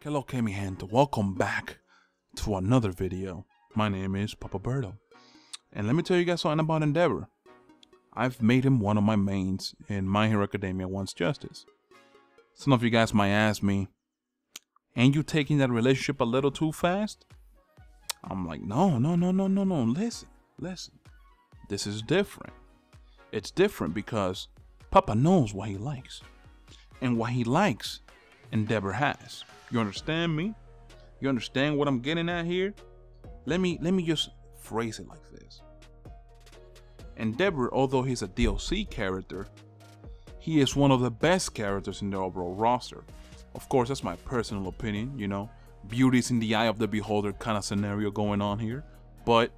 Hello, mi gente. Welcome back to another video. My name is Papa Berto, and let me tell you guys something about Endeavor. I've made him one of my mains in My Hero Academia Wants Justice. Some of you guys might ask me, ain't you taking that relationship a little too fast? I'm like, no. Listen. This is different. It's different because Papa knows what he likes. And what he likes, Endeavor has. You understand me? You understand what I'm getting at here? Let me just phrase it like this. Endeavor, although he's a DLC character, he is one of the best characters in the overall roster. Of course, that's my personal opinion, you know. Beauty's in the eye of the beholder kind of scenario going on here. But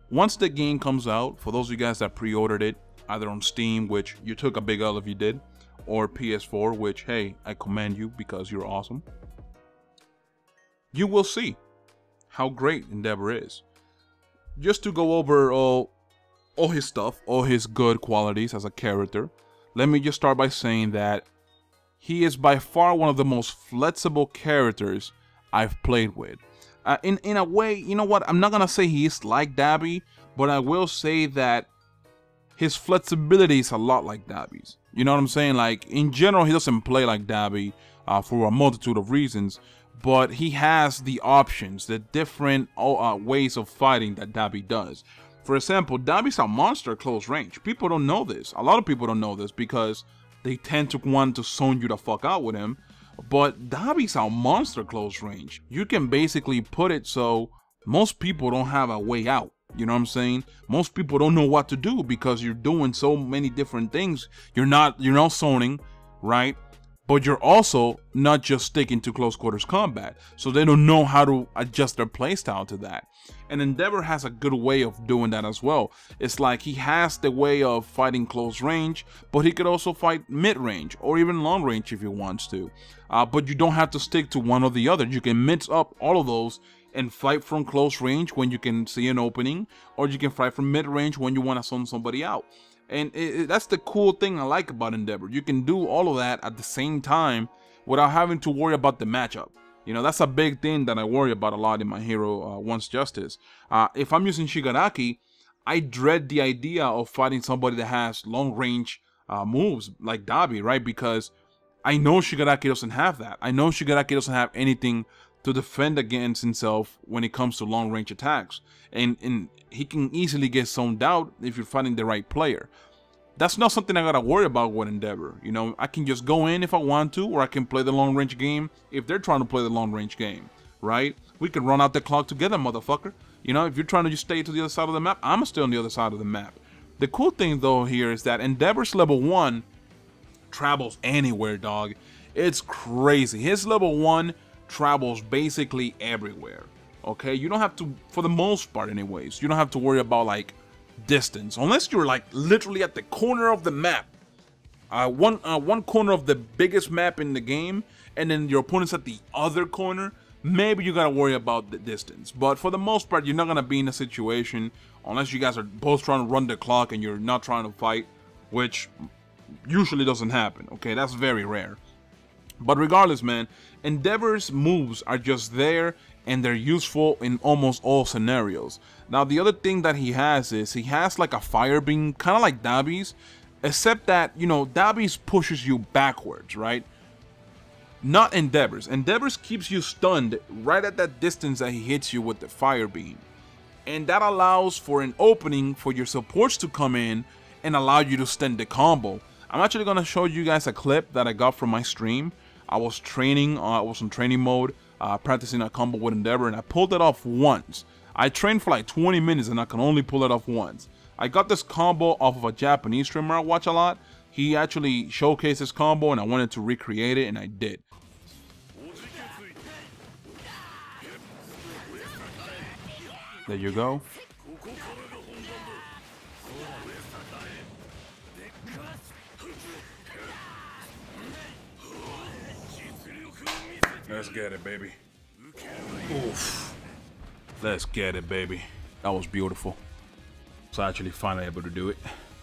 once the game comes out, for those of you guys that pre-ordered it, either on Steam, which you took a big L if you did, or PS4, which, hey, I commend you because you're awesome. You will see how great Endeavor is. Just to go over all his stuff, all his good qualities as a character, let me just start by saying that he is by far one of the most flexible characters I've played with. In a way, you know what, I'm not gonna say he is like Dabi, but I will say that his flexibility is a lot like Dabi's. You know what I'm saying? Like, in general, he doesn't play like Dabi for a multitude of reasons, but he has the options, the different ways of fighting that Dabi does. For example, Dabi's a monster close range. People don't know this. A lot of people don't know this because they tend to want to zone you the fuck out with him. But Dabi's a monster close range. You can basically put it so most people don't have a way out. You know what I'm saying? Most people don't know what to do because you're doing so many different things. You're not zoning, right? But you're also not just sticking to close quarters combat. So they don't know how to adjust their playstyle to that. And Endeavor has a good way of doing that as well. It's like he has the way of fighting close range, but he could also fight mid-range or even long range if he wants to. But you don't have to stick to one or the other. You can mix up all of those and fight from close range when you can see an opening, or you can fight from mid-range when you want to zone somebody out. And that's the cool thing I like about Endeavor. You can do all of that at the same time without having to worry about the matchup. You know, that's a big thing that I worry about a lot in My Hero Wants Justice. If I'm using Shigaraki, I dread the idea of fighting somebody that has long-range moves like Dabi, right? Because I know Shigaraki doesn't have that. I know Shigaraki doesn't have anything to defend against himself when it comes to long-range attacks. And he can easily get zoned out if you're fighting the right player. That's not something I gotta worry about with Endeavor. You know, I can just go in if I want to, or I can play the long-range game if they're trying to play the long-range game, right? We can run out the clock together, motherfucker. You know, if you're trying to just stay to the other side of the map, I'm still on the other side of the map. The cool thing, though, here is that Endeavor's level 1 travels anywhere, dog. It's crazy. His level 1 travels basically everywhere. Okay, you don't have to, for the most part anyways, you don't have to worry about like distance unless you're like literally at the corner of the map, one corner of the biggest map in the game, and then your opponent's at the other corner. Maybe you gotta worry about the distance, but for the most part you're not gonna be in a situation unless you guys are both trying to run the clock and you're not trying to fight, which usually doesn't happen. Okay, that's very rare. But regardless, man, Endeavor's moves are just there and they're useful in almost all scenarios. Now, the other thing that he has is he has like a fire beam, kind of like Dabi's, except that, you know, Dabi's pushes you backwards, right? Not Endeavor's. Endeavor's keeps you stunned right at that distance that he hits you with the fire beam. And that allows for an opening for your supports to come in and allow you to stun the combo. I'm actually going to show you guys a clip that I got from my stream. I was training, I was in training mode, practicing a combo with Endeavor, and I pulled it off once. I trained for like 20 minutes and I can only pull it off once. I got this combo off of a Japanese streamer I watch a lot. He actually showcased this combo and I wanted to recreate it, and I did. There you go. Let's get it, baby. Oof. Let's get it, baby. That was beautiful. So I actually finally able to do it.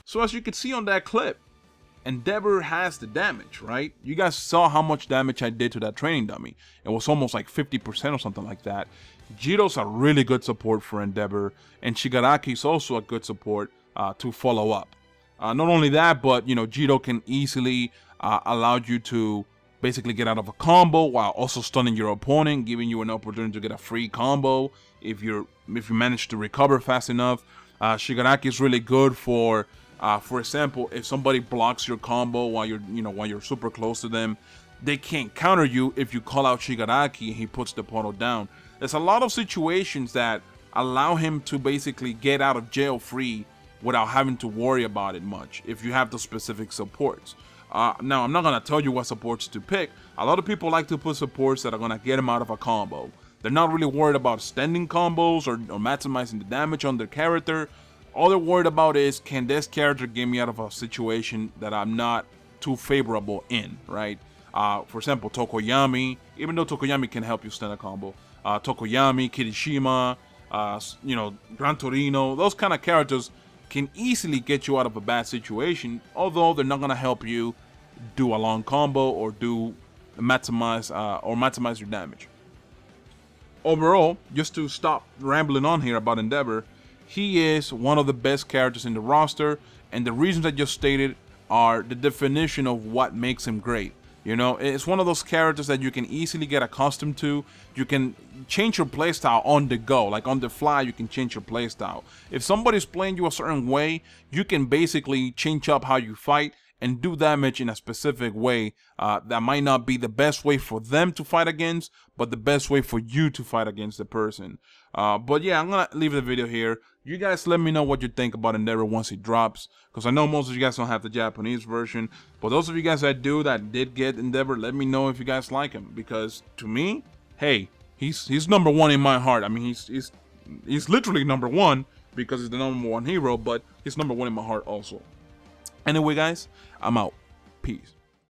So as you can see on that clip, Endeavor has the damage, right? You guys saw how much damage I did to that training dummy. It was almost like 50% or something like that. Jiro's a really good support for Endeavor, and Shigaraki is also a good support to follow up. Not only that, but, you know, Jiro can easily allow you to basically get out of a combo while also stunning your opponent, giving you an opportunity to get a free combo if you manage to recover fast enough. Shigaraki is really good for example, if somebody blocks your combo while you're super close to them, they can't counter you if you call out Shigaraki and he puts the portal down. There's a lot of situations that allow him to basically get out of jail free without having to worry about it much if you have the specific supports. Now, I'm not going to tell you what supports to pick. A lot of people like to put supports that are going to get them out of a combo. They're not really worried about standing combos or maximizing the damage on their character. All they're worried about is, can this character get me out of a situation that I'm not too favorable in, right? For example, Tokoyami, even though Tokoyami can help you stand a combo. Tokoyami, Kirishima, you know, Gran Torino, those kind of characters can easily get you out of a bad situation, although they're not going to help you do a long combo or maximize your damage. Overall, just to stop rambling on here about Endeavor, he is one of the best characters in the roster, and the reasons I just stated are the definition of what makes him great. You know, it's one of those characters that you can easily get accustomed to. You can change your playstyle on the go, like on the fly, you can change your playstyle. If somebody's playing you a certain way, you can basically change up how you fight and do damage in a specific way that might not be the best way for them to fight against, but the best way for you to fight against the person. But yeah, I'm gonna leave the video here. You guys let me know what you think about Endeavor once it drops, because I know most of you guys don't have the Japanese version. But those of you guys that do, that did get Endeavor, let me know if you guys like him, because to me, hey, he's #1 in my heart. I mean, he's literally #1 because he's the #1 hero, but he's #1 in my heart also. Anyway, guys, I'm out. Peace.